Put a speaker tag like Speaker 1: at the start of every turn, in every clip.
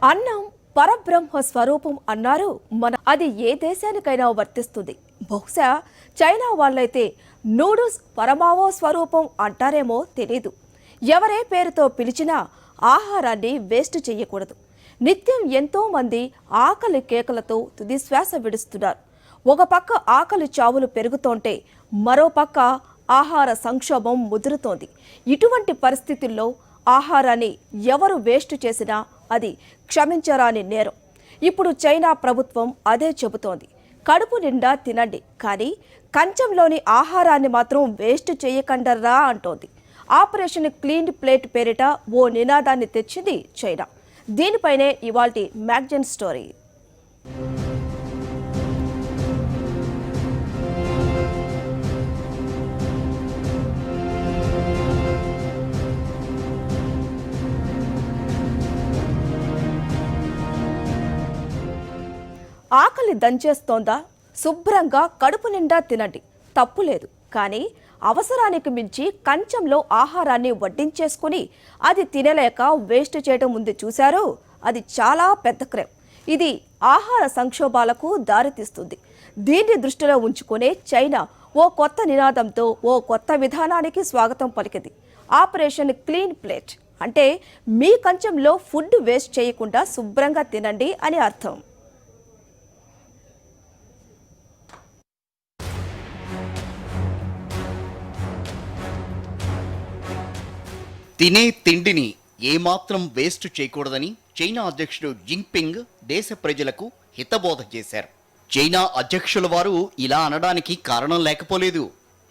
Speaker 1: అన్నం పరబ్రహ్మ స్వరూపం అన్నారు అది ఏ దేశానికైనా వర్తిస్తుంది. బహుశా చైనా వాళ్ళైతే నూడిల్స్ పరమావో స్వరూపం అంటారేమో తెలీదు. ఎవరే పేరుతో పిలిచినా ఆహారాన్ని వేస్ట్ చేయకూడదు. నిత్యం ఎంతో మంది ఆకలి కేకలతో తుది శ్వాస విడుస్తున్నారు. ఒక పక్క ఆకలి చావులు పెరుగుతోంటే మరో పక్క ఆహార సంక్షోభం ముదురుతోంది. ఇటువంటి పరిస్థితుల్లో ఆహారాన్ని ఎవరు వేస్ట్ చేసినా అది క్షమించరాని నేరం. ఇప్పుడు చైనా ప్రభుత్వం అదే చెబుతోంది. కడుపు నిండా తినండి, కానీ కంచంలోని ఆహారాన్ని మాత్రం వేస్ట్ చేయకండర్రా అంటోంది. ఆపరేషన్ క్లీన్ ప్లేట్ పేరిట ఓ నినాదాన్ని తెచ్చింది చైనా. దీనిపైనే ఇవాల్టి మ్యాగజైన్ స్టోరీ. ఆకలి దంచేస్తోందా? శుభ్రంగా కడుపు నిండా తినండి, తప్పులేదు. కానీ అవసరానికి మించి కంచంలో ఆహారాన్ని వడ్డించేసుకుని అది తినలేక వేస్ట్ చేయడం ఉంది చూశారు, అది చాలా పెద్ద క్రైమ్. ఇది ఆహార సంక్షోభాలకు దారితీస్తుంది. దీన్ని దృష్టిలో ఉంచుకునే చైనా ఓ కొత్త నినాదంతో ఓ కొత్త విధానానికి స్వాగతం పలికింది. ఆపరేషన్ క్లీన్ ప్లేట్ అంటే మీ కంచంలో ఫుడ్ వేస్ట్ చేయకుండా శుభ్రంగా తినండి అని అర్థం.
Speaker 2: తినే తిండిని ఏమాత్రం వేస్ట్ చేయకూడదని చైనా అధ్యక్షుడు జింగ్పింగ్ దేశ ప్రజలకు హితబోధ చేశారు. చైనా అధ్యక్షుల వారు ఇలా అనడానికి కారణం లేకపోలేదు.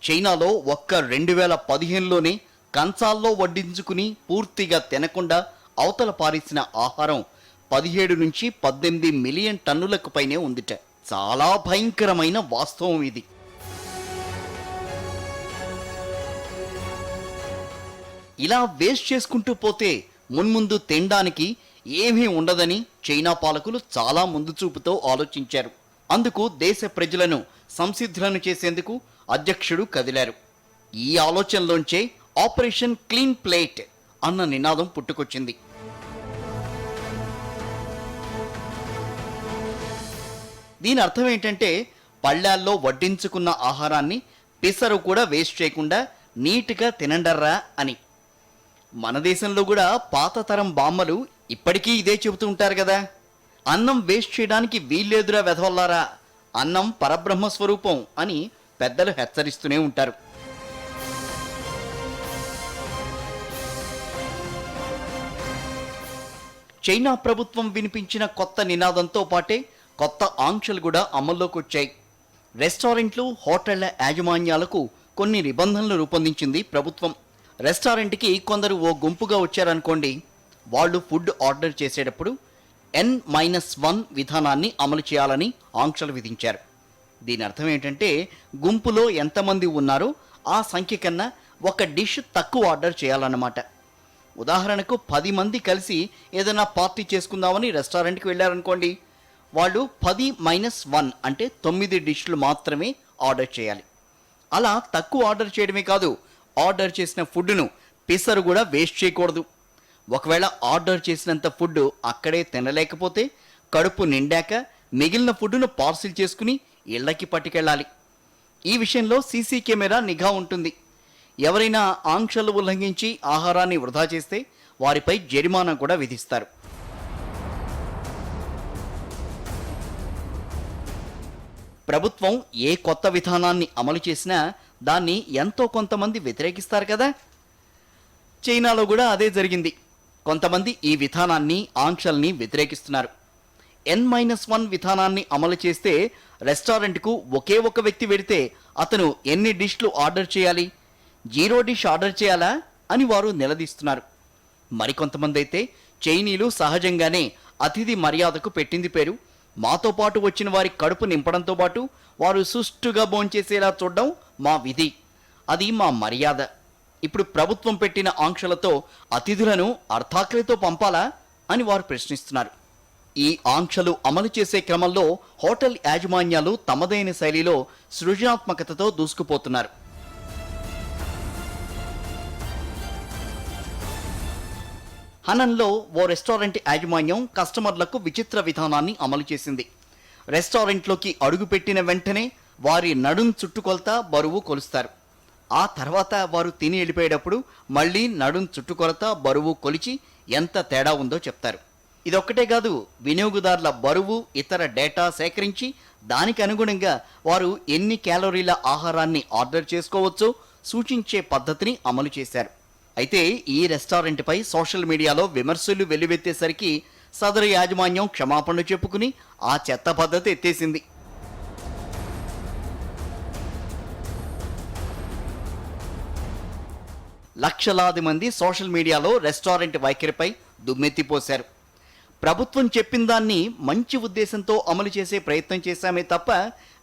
Speaker 2: చైనాలో ఒక్క 2015లోనే కంచాల్లో వడ్డించుకుని పూర్తిగా తినకుండా అవతల పారేసిన ఆహారం 17 నుంచి 18 మిలియన్ టన్నులకు పైనే ఉందిట. చాలా భయంకరమైన వాస్తవం ఇది. ఇలా వేస్ట్ చేసుకుంటూ పోతే మున్ముందు తినడానికి ఏమీ ఉండదని చైనా పాలకులు చాలా ముందు చూపుతో ఆలోచించారు. అందుకు దేశ ప్రజలను సంసిద్ధులను చేసేందుకు అధ్యక్షుడు కదిలారు. ఈ ఆలోచనలోంచే ఆపరేషన్ క్లీన్ ప్లేట్ అన్న నినాదం పుట్టుకొచ్చింది. దీని అర్థం ఏంటంటే పళ్ళాల్లో వడ్డించుకున్న ఆహారాన్ని పిసరు కూడా వేస్ట్ చేయకుండా నీట్గా తినండర్రా అని. మన దేశంలో కూడా పాత తరం బామ్మలు ఇప్పటికీ ఇదే చెబుతూ ఉంటారు కదా, అన్నం వేస్ట్ చేయడానికి వీల్లేదురా వెధవల్లారా, అన్నం పరబ్రహ్మ స్వరూపం అని పెద్దలు హెచ్చరిస్తూనే ఉంటారు. చైనా ప్రభుత్వం వినిపించిన కొత్త నినాదంతో పాటే కొత్త ఆంక్షలు కూడా అమల్లోకి వచ్చాయి. రెస్టారెంట్లు, హోటళ్ల యాజమాన్యాలకు కొన్ని నిబంధనలు రూపొందించింది ప్రభుత్వం. రెస్టారెంట్కి కొందరు ఓ గుంపుగా వచ్చారనుకోండి, వాళ్ళు ఫుడ్ ఆర్డర్ చేసేటప్పుడు N-1 విధానాన్ని అమలు చేయాలని ఆంక్షలు విధించారు. దీని అర్థం ఏంటంటే గుంపులో ఎంతమంది ఉన్నారో ఆ సంఖ్య కన్నా ఒక డిష్ తక్కువ ఆర్డర్ చేయాలన్నమాట. ఉదాహరణకు 10 మంది కలిసి ఏదైనా పార్టీ చేసుకుందామని రెస్టారెంట్కి వెళ్ళారనుకోండి, వాళ్ళు 10-1 అంటే 9 డిష్లు మాత్రమే ఆర్డర్ చేయాలి. అలా తక్కువ ఆర్డర్ చేయడమే కాదు, ఆర్డర్ చేసిన ఫుడ్ను పిసరు కూడా వేస్ట్ చేయకూడదు. ఒకవేళ ఆర్డర్ చేసినంత ఫుడ్ అక్కడే తినలేకపోతే కడుపు నిండాక మిగిలిన ఫుడ్ను పార్సిల్ చేసుకుని ఇళ్లకి పట్టుకెళ్ళాలి. ఈ విషయంలో సీసీ కెమెరా నిఘా ఉంటుంది. ఎవరైనా ఆంక్షలు ఉల్లంఘించి ఆహారాన్ని వృధా చేస్తే వారిపై జరిమానా కూడా విధిస్తారు. ప్రభుత్వం ఏ కొత్త విధానాన్ని అమలు చేసినా దాన్ని ఎంతో కొంతమంది వ్యతిరేకిస్తారు కదా. చైనాలో కూడా అదే జరిగింది. కొంతమంది ఈ విధానాన్ని, ఆంక్షల్ని వ్యతిరేకిస్తున్నారు. N-1 విధానాన్ని అమలు చేస్తే రెస్టారెంట్కు ఒకే ఒక వ్యక్తి వెడితే అతను ఎన్ని డిష్లు ఆర్డర్ చేయాలి, 0 డిష్ ఆర్డర్ చేయాలా అని వారు నిలదీస్తున్నారు. మరికొంతమంది అయితే చైనీయులు సహజంగానే అతిథి మర్యాదకు పెట్టింది పేరు. మాతో పాటు వచ్చిన వారి కడుపు నింపడంతో పాటు వారు సుష్టుగా భోంచేసేలా చూడడం మా విధి, అది మా మర్యాద. ఇప్పుడు ప్రభుత్వం పెట్టిన ఆంక్షలతో అతిథులను అర్థాకలితో పంపాలా అని వారు ప్రశ్నిస్తున్నారు. ఈ ఆంక్షలు అమలు చేసే క్రమంలో హోటల్ యాజమాన్యాలు తమదైన శైలిలో సృజనాత్మకతతో దూసుకుపోతున్నారు. హనన్లో ఓ రెస్టారెంట్ యాజమాన్యం కస్టమర్లకు విచిత్ర విధానాన్ని అమలు చేసింది. రెస్టారెంట్లోకి అడుగుపెట్టిన వెంటనే వారి నడుం చుట్టుకొలత బరువు కొలుస్తారు. ఆ తర్వాత వారు తిని వెళ్ళిపోయేటప్పుడు మళ్ళీ నడుం చుట్టుకొలత బరువు కొలిచి ఎంత తేడా ఉందో చెప్తారు. ఇదొక్కటే కాదు, వినియోగదారుల బరువు ఇతర డేటా సేకరించి దానికి అనుగుణంగా వారు ఎన్ని క్యాలరీల ఆహారాన్ని ఆర్డర్ చేసుకోవచ్చో సూచించే పద్ధతిని అమలు చేశారు. అయితే ఈ రెస్టారెంట్పై సోషల్ మీడియాలో విమర్శలు వెల్లువెత్తేసరికి సదరు యాజమాన్యం క్షమాపణలు చెప్పుకుని ఆ చెత్త పద్ధతి ఎత్తేసింది. లక్షలాది మంది సోషల్ మీడియాలో రెస్టారెంట్ వైఖరిపై దుమ్మెత్తిపోశారు. ప్రభుత్వం చెప్పిన దాన్ని మంచి ఉద్దేశంతో అమలు చేసే ప్రయత్నం చేశామే తప్ప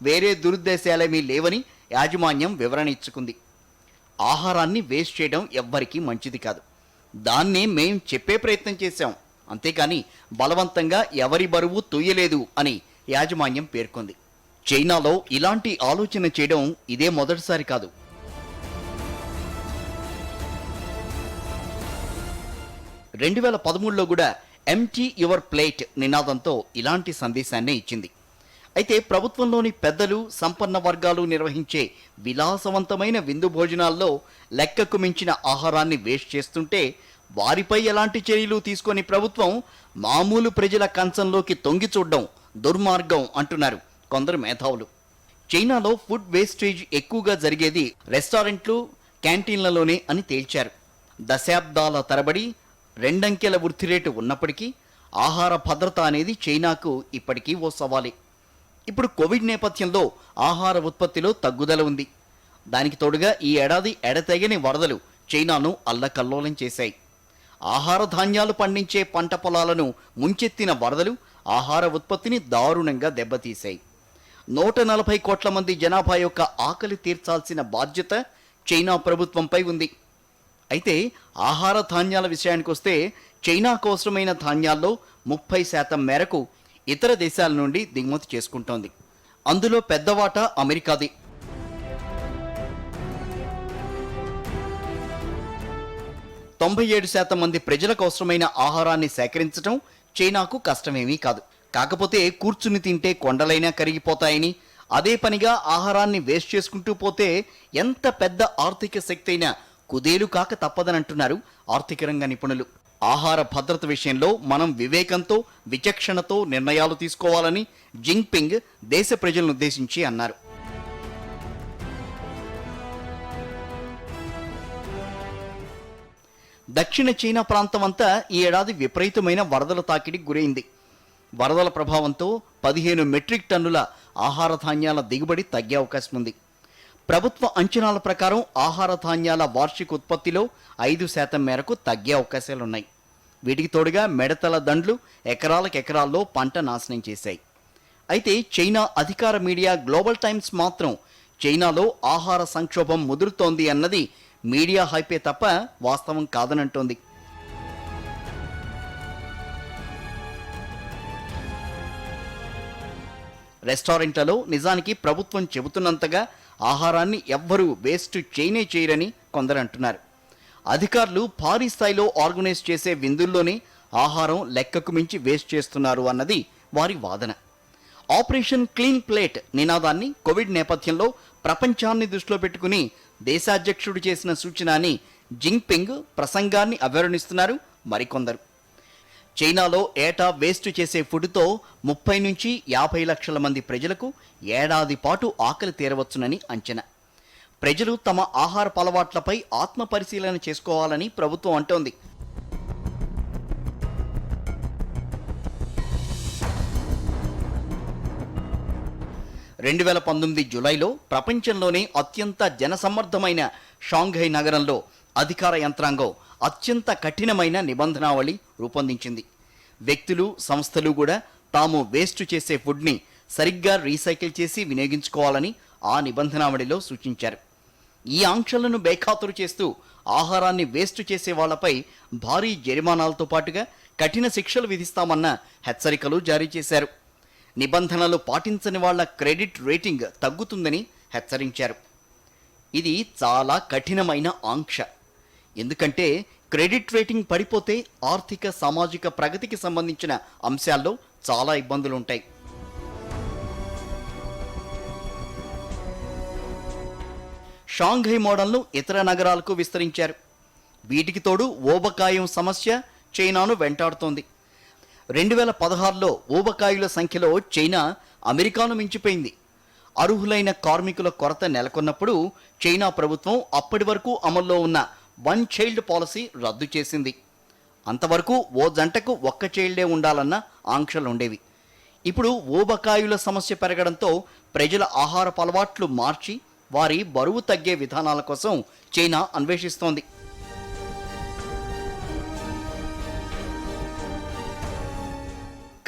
Speaker 2: వేరే దురుద్దేశాలేమీ లేవని యాజమాన్యం వివరణ ఇచ్చుకుంది. ఆహారాన్ని వేస్ట్ చేయడం ఎవ్వరికీ మంచిది కాదు. దాన్నే మేం చెప్పే ప్రయత్నం చేశాం, అంతేకాని బలవంతంగా ఎవరి బరువు తొయ్యలేదు అని యాజమాన్యం పేర్కొంది. చైనాలో ఇలాంటి ఆలోచన చేయడం ఇదే మొదటిసారి కాదు. 2013లో కూడా ఎంటీ యువర్ ప్లేట్ నినాదంతో ఇలాంటి సందేశాన్నే ఇచ్చింది. అయితే ప్రభుత్వంలోని పెద్దలు, సంపన్న వర్గాలు నిర్వహించే విలాసవంతమైన విందు భోజనాల్లో లెక్కకు మించిన ఆహారాన్ని వేస్ట్ చేస్తుంటే వారిపై ఎలాంటి చర్యలు తీసుకొని ప్రభుత్వం మామూలు ప్రజల కంచంలోకి తొంగి చూడడం దుర్మార్గం అంటున్నారు కొందరు మేధావులు. చైనాలో ఫుడ్ వేస్టేజ్ ఎక్కువగా జరిగేది రెస్టారెంట్లు, క్యాంటీన్లలోనే అని తేల్చారు. దశాబ్దాల తరబడి రెండంకెల వృద్ధి రేటు ఉన్నప్పటికీ ఆహార భద్రత అనేది చైనాకు ఇప్పటికీ ఓ సవాలే. ఇప్పుడు కోవిడ్ నేపథ్యంలో ఆహార ఉత్పత్తిలో తగ్గుదల ఉంది. దానికి తోడుగా ఈ ఏడాది ఎడతెగని వరదలు చైనాను అల్లకల్లోలం చేశాయి. ఆహార ధాన్యాలు పండించే పంట పొలాలను ముంచెత్తిన వరదలు ఆహార ఉత్పత్తిని దారుణంగా దెబ్బతీశాయి. 140 కోట్ల మంది జనాభా యొక్క ఆకలి తీర్చాల్సిన బాధ్యత చైనా ప్రభుత్వంపై ఉంది. అయితే ఆహార ధాన్యాల విషయానికి వస్తే చైనాకు అవసరమైన ధాన్యాల్లో 30% మేరకు ఇతర దేశాల నుండి దిగుమతి చేసుకుంటోంది. అందులో పెద్ద వాటా అమెరికాది. తొంభై 7% మంది ప్రజలకు అవసరమైన ఆహారాన్ని సేకరించడం చైనాకు కష్టమేమీ కాదు. కాకపోతే కూర్చుని తింటే కొండలైనా కరిగిపోతాయని, అదే పనిగా ఆహారాన్ని వేస్ట్ చేసుకుంటూ పోతే ఎంత పెద్ద ఆర్థిక శక్తి అయినా కుదేలు కాక తప్పదని అంటున్నారు ఆర్థిక రంగ నిపుణులు. ఆహార భద్రత విషయంలో మనం వివేకంతో, విచక్షణతో నిర్ణయాలు తీసుకోవాలని జింగ్పింగ్ దేశ ప్రజలను ఉద్దేశించి అన్నారు. దక్షిణ చైనా ప్రాంతం అంతా ఈ ఏడాది విపరీతమైన వరదల తాకిడికి గురైంది. వరదల ప్రభావంతో 15 మెట్రిక్ టన్నుల ఆహార ధాన్యాల దిగుబడి తగ్గే అవకాశం ఉంది. ప్రభుత్వ అంచనాల ప్రకారం ఆహార ధాన్యాల వార్షిక ఉత్పత్తిలో 5% మేరకు తగ్గే అవకాశాలున్నాయి. వీటికి తోడుగా మిడతల దండ్లు ఎకరాల్లో పంట నాశనం చేశాయి. అయితే చైనా అధికార మీడియా గ్లోబల్ టైమ్స్ మాత్రం చైనాలో ఆహార సంక్షోభం ముదురుతోంది అన్నది మీడియా హైపే తప్ప వాస్తవం కాదనంటోంది. రెస్టారెంట్లలో నిజానికి ప్రభుత్వం చెబుతున్నంతగా ఆహారాన్ని ఎవ్వరూ వేస్ట్ చేయరని కొందరు అంటున్నారు. అధికారులు భారీ స్థాయిలో ఆర్గనైజ్ చేసే విందుల్లోనే ఆహారం లెక్కకు మించి వేస్ట్ చేస్తున్నారు అన్నది వారి వాదన. ఆపరేషన్ క్లీన్ ప్లేట్ నినాదాన్ని కోవిడ్ నేపథ్యంలో ప్రపంచాన్ని దృష్టిలో పెట్టుకుని దేశాధ్యక్షుడు చేసిన సూచన అని జింగ్పింగ్ ప్రసంగాన్ని అభివర్ణిస్తున్నారు మరికొందరు. చైనాలో ఏటా వేస్ట్ చేసే ఫుడ్తో 30 నుంచి 50 లక్షల మంది ప్రజలకు ఏడాది పాటు ఆకలి తీరవచ్చునని అంచనా. ప్రజలు తమ ఆహార అలవాట్లపై ఆత్మ పరిశీలన చేసుకోవాలని ప్రభుత్వం అంటోంది. జూలైలో ప్రపంచంలోనే అత్యంత జనసమ్మర్దమైన షాంఘై నగరంలో అధికార యంత్రాంగం అత్యంత కఠినమైన నిబంధనావళి రూపొందించింది. వ్యక్తులు, సంస్థలు కూడా తాము వేస్ట్ చేసే ఫుడ్ని సరిగ్గా రీసైకిల్ చేసి వినియోగించుకోవాలని ఆ నిబంధనావళిలో సూచించారు. ఈ ఆంక్షలను బేఖాతరు చేస్తూ ఆహారాన్ని వేస్ట్ చేసే వాళ్లపై భారీ జరిమానాలతో పాటుగా కఠిన శిక్షలు విధిస్తామన్న హెచ్చరికలు జారీ చేశారు. నిబంధనలు పాటించని వాళ్ల క్రెడిట్ రేటింగ్ తగ్గుతుందని హెచ్చరించారు. ఇది చాలా కఠినమైన ఆంక్ష. ఎందుకంటే క్రెడిట్ రేటింగ్ పడిపోతే ఆర్థిక సామాజిక ప్రగతికి సంబంధించిన అంశాల్లో చాలా ఇబ్బందులుంటాయి. షాంఘై మోడల్ను ఇతర నగరాలకు విస్తరించారు. వీటికి తోడు ఊబకాయం సమస్య చైనాను వెంటాడుతోంది. 2016లో ఊబకాయుల సంఖ్యలో చైనా అమెరికాను మించిపోయింది. అర్హులైన కార్మికుల కొరత నెలకొన్నప్పుడు చైనా ప్రభుత్వం అప్పటి వరకు అమల్లో ఉన్న వన్ చైల్డ్ పాలసీ రద్దు చేసింది. అంతవరకు ఓ జంటకు ఒక్క చైల్డే ఉండాలన్న ఆంక్షలుండేవి. ఇప్పుడు ఊబకాయుల సమస్య పెరగడంతో ప్రజల ఆహారపు అలవాట్లు మార్చి వారి బరువు తగ్గే విధానాల కోసం చైనా అన్వేషిస్తోంది.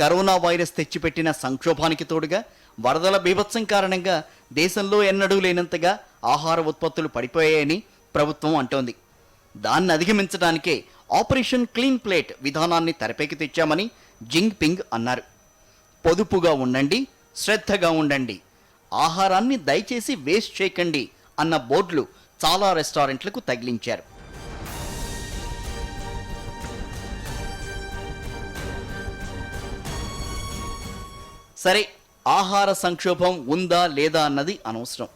Speaker 2: కరోనా వైరస్ తెచ్చిపెట్టిన సంక్షోభానికి తోడుగా వరదల బీభత్సం కారణంగా దేశంలో ఎన్నడూ లేనంతగా ఆహార ఉత్పత్తులు పడిపోయాయని ప్రభుత్వం అంటోంది. దాన్ని అధిగమించడానికే ఆపరేషన్ క్లీన్ ప్లేట్ విధానాన్ని తెరపైకి తెచ్చామని జింగ్పింగ్ అన్నారు. పొదుపుగా ఉండండి, శ్రద్ధగా ఉండండి, ఆహారాన్ని దయచేసి వేస్ట్ చేయకండి అన్న బోర్డులు చాలా రెస్టారెంట్లకు తగిలించారు. సరే, ఆహార సంక్షోభం ఉందా లేదా అన్నది అనవసరం.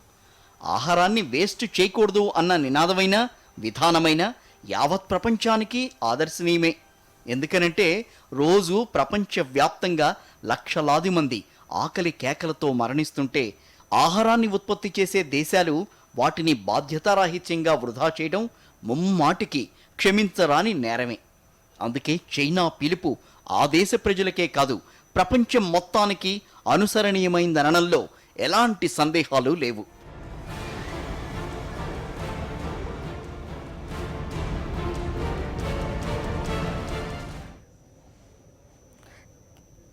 Speaker 2: ఆహారాన్ని వేస్ట్ చేయకూడదు అన్న నినాదమైన విధానమైన యావత్ ప్రపంచానికి ఆదర్శనీయమే. ఎందుకనంటే రోజు ప్రపంచవ్యాప్తంగా లక్షలాది మంది ఆకలి కేకలతో మరణిస్తుంటే ఆహారాన్ని ఉత్పత్తి చేసే దేశాలు వాటిని బాధ్యతారాహిత్యంగా వృధా చేయడం ముమ్మాటికి క్షమించరాని నేరమే. అందుకే చైనా పిలుపు ఆ దేశ ప్రజలకే కాదు, ప్రపంచం మొత్తానికి అనుసరణీయమైందనడంలో ఎలాంటి సందేహాలు లేవు.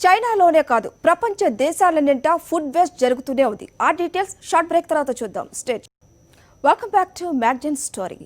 Speaker 1: చైనాలోనే కాదు, ప్రపంచ దేశాలన్నింటా ఫుడ్ వేస్ట్ జరుగుతూనే ఉంది. ఆ డీటెయిల్స్ షార్ట్ బ్రేక్ తర్వాత చూద్దాం. State welcome back to magazine story.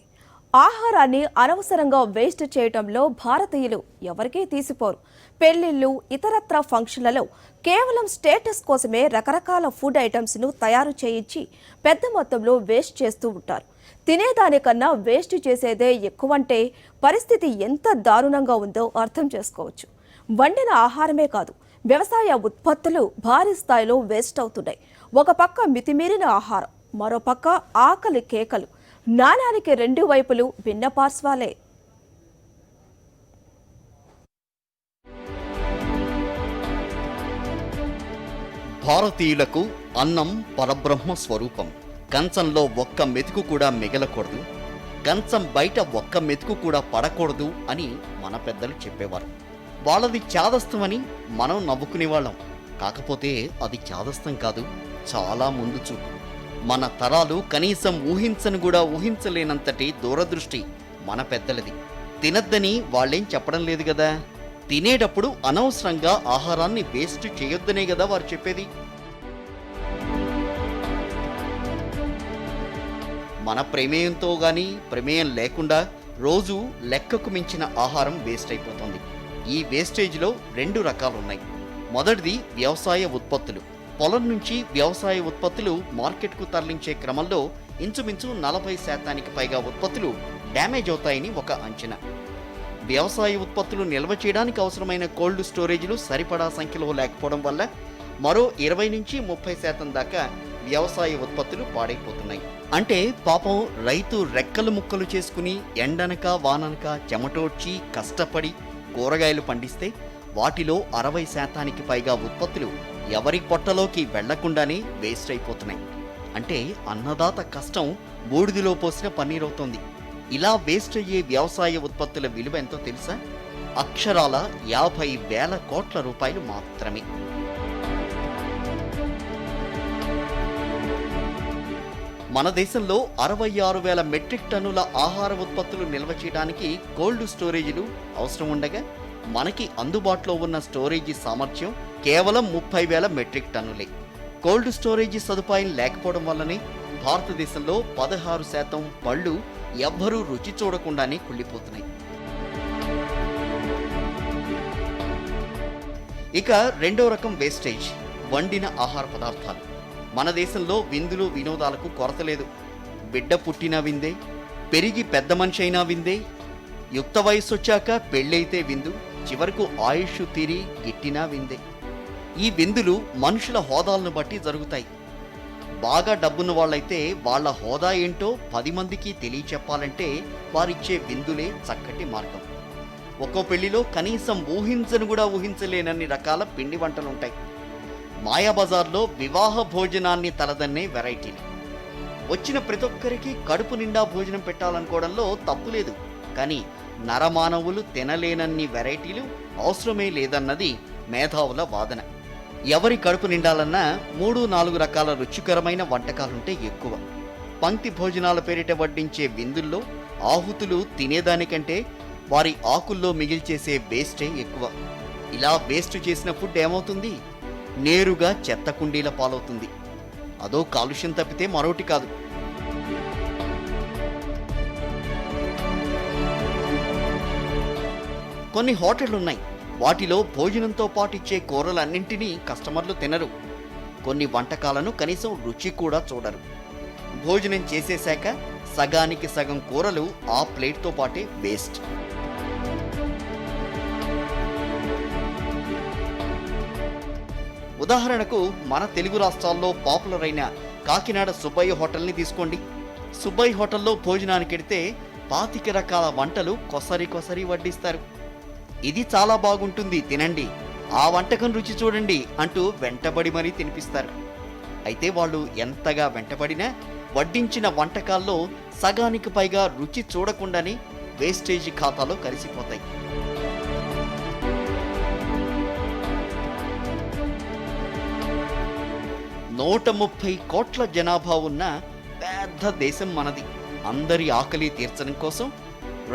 Speaker 1: ఆహారాన్ని అనవసరంగా వేస్ట్ చేయటంలో భారతీయులు ఎవరికీ తీసిపోరు. పెళ్లిళ్ళు, ఇతరత్ర ఫంక్షన్లలో కేవలం స్టేటస్ కోసమే రకరకాల ఫుడ్ ఐటమ్స్ను తయారు చేయించి పెద్ద మొత్తంలో వేస్ట్ చేస్తూ ఉంటారు. తినేదానికన్నా వేస్ట్ చేసేదే ఎక్కువంటే పరిస్థితి ఎంత దారుణంగా ఉందో అర్థం చేసుకోవచ్చు. వండిన ఆహారమే కాదు, వ్యవసాయ ఉత్పత్తులు భారీ స్థాయిలో వేస్ట్ అవుతున్నాయి. ఒక పక్క మితిమీరిన ఆహారం, మరో పక్క ఆకలి కేకలు. నాణానికి రెండు వైపులు భిన్న పార్శ్వాలే.
Speaker 2: భారతీయులకు అన్నం పరబ్రహ్మ స్వరూపం. కంచంలో ఒక్క మెతుకు కూడా మిగలకూడదు, కంచం బయట ఒక్క మెతుకు కూడా పడకూడదు అని మన పెద్దలు చెప్పేవారు. వాళ్ళది చాదస్తం అని మనం నవ్వుకునేవాళ్ళం. కాకపోతే అది చాదస్తం కాదు, చాలా ముందు చూపు. మన తరాలు కనీసం ఊహించను కూడా ఊహించలేనంతటి దూరదృష్టి మన పెద్దలది. తినద్దని వాళ్ళేం చెప్పడం లేదు కదా. తినేటప్పుడు అనవసరంగా ఆహారాన్ని వేస్ట్ చేయొద్దనే కదా వారు చెప్పేది. మన ప్రమేయంతో గాని ప్రమేయం లేకుండా రోజు లెక్కకు మించిన ఆహారం వేస్ట్ అయిపోతుంది. ఈ వేస్టేజ్లో రెండు రకాలున్నాయి. మొదటిది వ్యవసాయ ఉత్పత్తులు. పొలం నుంచి వ్యవసాయ ఉత్పత్తులు మార్కెట్కు తరలించే క్రమంలో ఇంచుమించు 40% పైగా ఉత్పత్తులు డ్యామేజ్ అవుతాయని ఒక అంచనా. వ్యవసాయ ఉత్పత్తులు నిల్వ చేయడానికి అవసరమైన కోల్డ్ స్టోరేజీలు సరిపడా సంఖ్యలో లేకపోవడం వల్ల మరో 20-30% దాకా వ్యవసాయ ఉత్పత్తులు పాడైపోతున్నాయి. అంటే పాపం రైతు రెక్కలు ముక్కలు చేసుకుని ఎండనక వాననక చెమటోడ్చి కష్టపడి కూరగాయలు పండిస్తే వాటిలో 60% పైగా ఉత్పత్తులు ఎవరి పొట్టలోకి వెళ్లకుండానే వేస్ట్ అయిపోతున్నాయి. అంటే అన్నదాత కష్టం బూడిదిలో పోసిన పన్నీరవుతోంది. ఇలా వేస్ట్ అయ్యే వ్యవసాయ ఉత్పత్తుల విలువ ఎంతో తెలుసా? అక్షరాల 50,000 కోట్ల రూపాయలు మాత్రమే. మన దేశంలో 66,000 మెట్రిక్ టన్నుల ఆహార ఉత్పత్తులు నిల్వ చేయడానికి కోల్డ్ స్టోరేజీలు అవసరం ఉండగా మనకి అందుబాటులో ఉన్న స్టోరేజీ సామర్థ్యం కేవలం 30,000 మెట్రిక్ టన్నులే. కోల్డ్ స్టోరేజీ సదుపాయం లేకపోవడం వల్లనే భారతదేశంలో 16% పళ్ళు ఎవ్వరూ రుచి చూడకుండానే కుళ్ళిపోతున్నాయి. ఇక రెండో రకం వేస్టేజ్, వండిన ఆహార పదార్థాలు. మన దేశంలో విందులు వినోదాలకు కొరత లేదు. బిడ్డ పుట్టినా విందే, పెరిగి పెద్ద మనిషి అయినా విందే, యుక్త వయస్సు వచ్చాక పెళ్ళైతే విందు, చివరకు ఆయుష్ తీరి గిట్టినా విందే. ఈ విందులు మనుషుల హోదాలను బట్టి జరుగుతాయి. బాగా డబ్బున్న వాళ్ళైతే వాళ్ళ హోదా ఏంటో 10 మందికి తెలియచెప్పాలంటే వారిచ్చే విందులే చక్కటి మార్గం. ఒక్కో పెళ్లిలో కనీసం ఊహించను కూడా ఊహించలేనన్ని రకాల పిండి వంటలుంటాయి. మాయాబజార్లో వివాహ భోజనాన్ని తలదన్నే వెరైటీలు. వచ్చిన ప్రతి ఒక్కరికి కడుపు నిండా భోజనం పెట్టాలనుకోవడంలో తప్పు లేదు. కానీ నరమానవులు తినలేనన్ని వెరైటీలు అవసరమే లేదన్నది మేధావుల వాదన. ఎవరి కడుపు నిండాలన్నా 3-4 రకాల రుచికరమైన వంటకాలుంటే ఎక్కువ. పంక్తి భోజనాల పేరిట వడ్డించే విందుల్లో ఆహుతులు తినేదానికంటే వారి ఆకుల్లో మిగిల్చేసే వేస్టే ఎక్కువ. ఇలా వేస్ట్ చేసిన ఫుడ్ ఏమవుతుంది? నేరుగా చెత్త కుండీల పాలవుతుంది. అదో కాలుష్యం తప్పితే మరోటి కాదు. కొన్ని హోటళ్లున్నాయి, వాటిలో భోజనంతో పాటు ఇచ్చే కూరలన్నింటినీ కస్టమర్లు తినరు. కొన్ని వంటకాలను కనీసం రుచి కూడా చూడరు. భోజనం చేసేశాక సగానికి సగం కూరలు ఆ ప్లేట్తో పాటే వేస్ట్. ఉదాహరణకు మన తెలుగు రాష్ట్రాల్లో పాపులర్ అయిన కాకినాడ సుబ్బయ్య హోటల్ని తీసుకోండి. సుబ్బయ్య హోటల్లో భోజనానికి వెడితే 25 రకాల వంటలు కొసరి వడ్డిస్తారు. ఇది చాలా బాగుంటుంది, తినండి, ఆ వంటకం రుచి చూడండి అంటూ వెంటబడి మరీ తినిపిస్తారు. అయితే వాళ్ళు ఎంతగా వెంటబడినా వడ్డించిన వంటకాల్లో సగానికి పైగా రుచి చూడకుండానే వేస్టేజీ ఖాతాలో కలిసిపోతాయి. $130 కోట్ల జనాభా ఉన్న పెద్ద దేశం మనది. అందరి ఆకలి తీర్చడం కోసం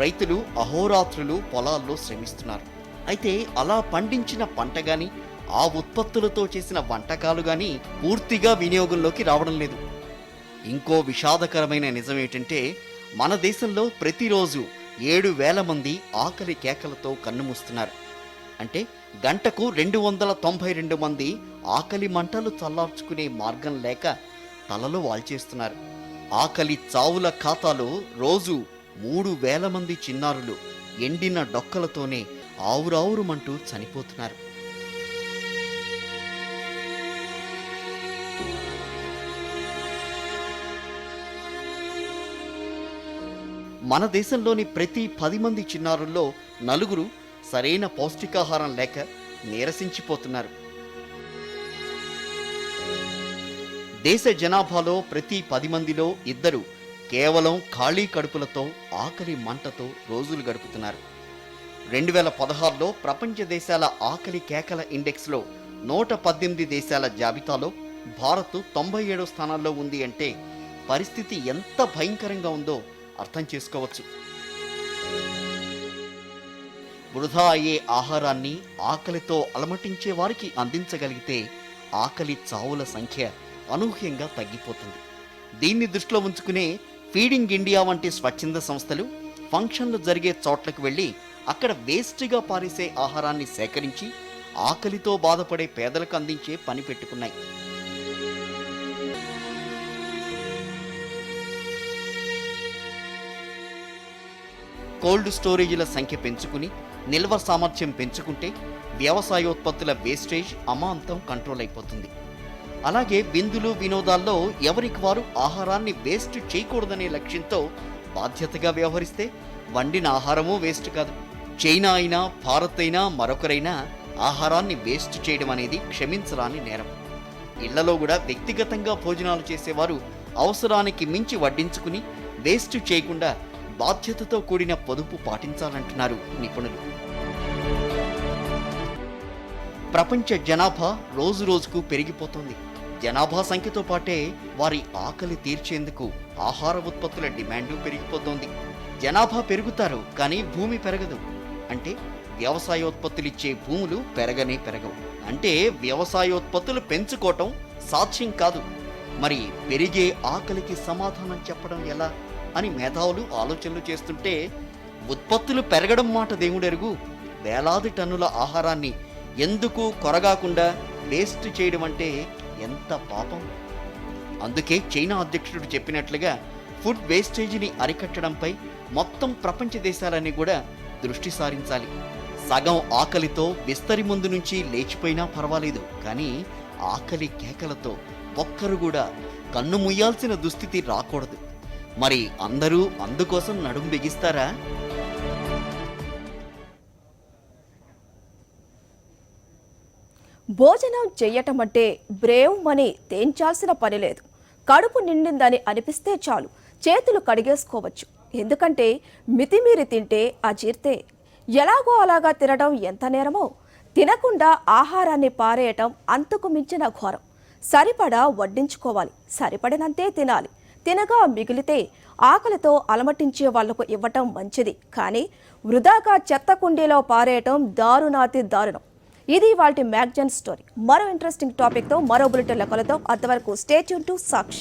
Speaker 2: రైతులు అహోరాత్రులు పొలాల్లో శ్రమిస్తున్నారు. అయితే అలా పండించిన పంట గాని, ఆ ఉత్పత్తులతో చేసిన వంటకాలు గాని పూర్తిగా వినియోగంలోకి రావడం లేదు. ఇంకో విషాదకరమైన నిజం ఏంటంటే, మన దేశంలో ప్రతిరోజు 7,000 మంది ఆకలి కేకలతో కన్నుమూస్తున్నారు. అంటే గంటకు 292 మంది ఆకలి మంటలు చల్లార్చుకునే మార్గం లేక తలలో వాల్చేస్తున్నారు. ఆకలి చావుల ఖాతాలో రోజు 3,000 మంది చిన్నారులు ఎండిన డొక్కలతోనే ఆవురావురుమంటూ చనిపోతున్నారు. మన దేశంలోని ప్రతి 10 మంది చిన్నారుల్లో 4 సరైన పౌష్టికాహారం లేక నీరసించిపోతున్నారు. దేశ జనాభాలో ప్రతి 10 మందిలో 2 కేవలం ఖాళీ కడుపులతో ఆకలి మంటతో రోజులు గడుపుతున్నారు. 2016లో ప్రపంచ దేశాల ఆకలి కేకల ఇండెక్స్లో 118 దేశాల జాబితాలో భారత్ 97వ స్థానాల్లో ఉంది. అంటే పరిస్థితి ఎంత భయంకరంగా ఉందో అర్థం చేసుకోవచ్చు. వృధా అయ్యే ఆహారాన్ని ఆకలితో అలమటించే వారికి అందించగలిగితే ఆకలి చావుల సంఖ్య అనూహ్యంగా తగ్గిపోతుంది. దీన్ని దృష్టిలో ఉంచుకునే ఫీడింగ్ ఇండియా వంటి స్వచ్ఛంద సంస్థలు ఫంక్షన్లు జరిగే చోట్లకు వెళ్ళి అక్కడ వేస్ట్గా పారేసే ఆహారాన్ని సేకరించి ఆకలితో బాధపడే పేదలకు అందించే పని పెట్టుకున్నాయి. కోల్డ్ స్టోరేజీల సంఖ్య పెంచుకుని నిల్వ సామర్థ్యం పెంచుకుంటే వ్యవసాయోత్పత్తుల వేస్టేజ్ అమాంతం కంట్రోల్ అయిపోతుంది. అలాగే విందులు వినోదాల్లో ఎవరికి వారు ఆహారాన్ని వేస్ట్ చేయకూడదనే లక్ష్యంతో బాధ్యతగా వ్యవహరిస్తే వండిన ఆహారమూ వేస్ట్ కాదు. చైనా అయినా, భారత్ అయినా, మరొకరైనా ఆహారాన్ని వేస్ట్ చేయడం అనేది క్షమించరాని నేరం. ఇళ్లలో కూడా వ్యక్తిగతంగా భోజనాలు చేసేవారు అవసరానికి మించి వడ్డించుకుని వేస్ట్ చేయకుండా బాధ్యతతో కూడిన పొదుపు పాటించాలంటున్నారు నిపుణులు. ప్రపంచ జనాభా రోజురోజుకు పెరిగిపోతోంది. జనాభా సంఖ్యతో పాటే వారి ఆకలి తీర్చేందుకు ఆహార ఉత్పత్తుల డిమాండు పెరిగిపోతోంది. జనాభా పెరుగుతారు, కానీ భూమి పెరగదు. అంటే వ్యవసాయోత్పత్తులిచ్చే భూములు పెరగవు. అంటే వ్యవసాయోత్పత్తులు పెంచుకోవటం సాధ్యం కాదు. మరి పెరిగే ఆకలికి సమాధానం చెప్పడం ఎలా అని మేధావులు ఆలోచనలు చేస్తుంటే, ఉత్పత్తులు పెరగడం మాట దేవుడెరుగు, వేలాది టన్నుల ఆహారాన్ని ఎందుకు కొరగాకుండా వేస్ట్ చేయడం అంటే ఎంత పాపం. అందుకే చైనా అధ్యక్షుడు చెప్పినట్లుగా ఫుడ్ వేస్టేజీని అరికట్టడంపై మొత్తం ప్రపంచ దేశాలన్నీ కూడా దృష్టి సారించాలి. సగం ఆకలితో విస్తరి ముందు నుంచి లేచిపోయినా పర్వాలేదు, కానీ ఆకలి కేకలతో ఒక్కరు కూడా కన్ను ముయ్యాల్సిన దుస్థితి రాకూడదు. మరి అందరూ అందుకోసం నడుం బిగిస్తారా?
Speaker 1: భోజనం చెయ్యటం అంటే బ్రేవ్ మనీ తేంచాల్సిన పని లేదు. కడుపు నిండిందని అనిపిస్తే చాలు చేతులు కడిగేసుకోవచ్చు. ఎందుకంటే మితిమీరి తింటే అజీర్తే. ఎలాగో అలాగా తినడం ఎంత నేరమో, తినకుండా ఆహారాన్ని పారేయటం అంతకు మించిన ఘోరం. సరిపడా వడ్డించుకోవాలి, సరిపడినంతే తినాలి. తినగా మిగిలితే ఆకలితో అలమటించే వాళ్లకు ఇవ్వటం మంచిది, కానీ వృధాగా చెత్త కుండీలో పారేయటం దారుణాతి దారుణం. ఇది వాటి మ్యాగజైన్ స్టోరీ. మరో ఇంట్రెస్టింగ్ టాపిక్తో మరో బులెటిన్లో కలుద్దాం. అంతవరకు స్టే ట్యూన్ టు సాక్షి.